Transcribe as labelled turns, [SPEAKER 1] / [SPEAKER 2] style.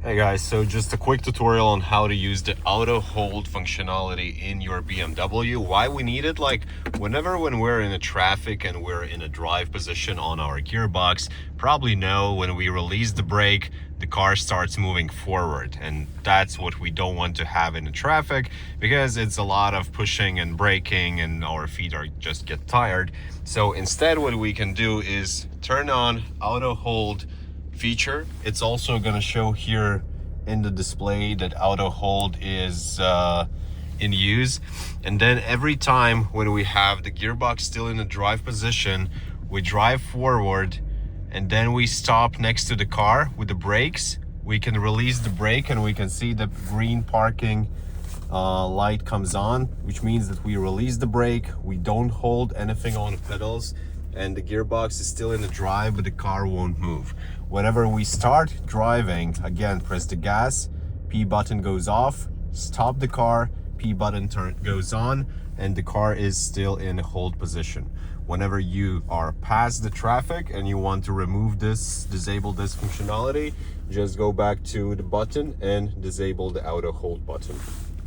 [SPEAKER 1] Hey guys, so just a quick tutorial on how to use the auto hold functionality in your BMW. Why we need it? Like when we're in a traffic and we're in a drive position on our gearbox, probably know when we release the brake, the car starts moving forward, and that's what we don't want to have in the traffic because it's a lot of pushing and braking and our feet are just get tired. So instead what we can do is turn on auto hold feature. It's also going to show here in the display that auto hold is in use, and then every time when we have the gearbox still in the drive position, we drive forward and then we stop next to the car with the brakes. We can release the brake and we can see the green parking light comes on, which means that we release the brake, we don't hold anything on the pedals, and the gearbox is still in the drive, but the car won't move. Whenever we start driving, again, press the gas, P button goes off, stop the car, P button goes on, and the car is still in a hold position. Whenever you are past the traffic and you want to remove this, disable this functionality, just go back to the button and disable the auto hold button.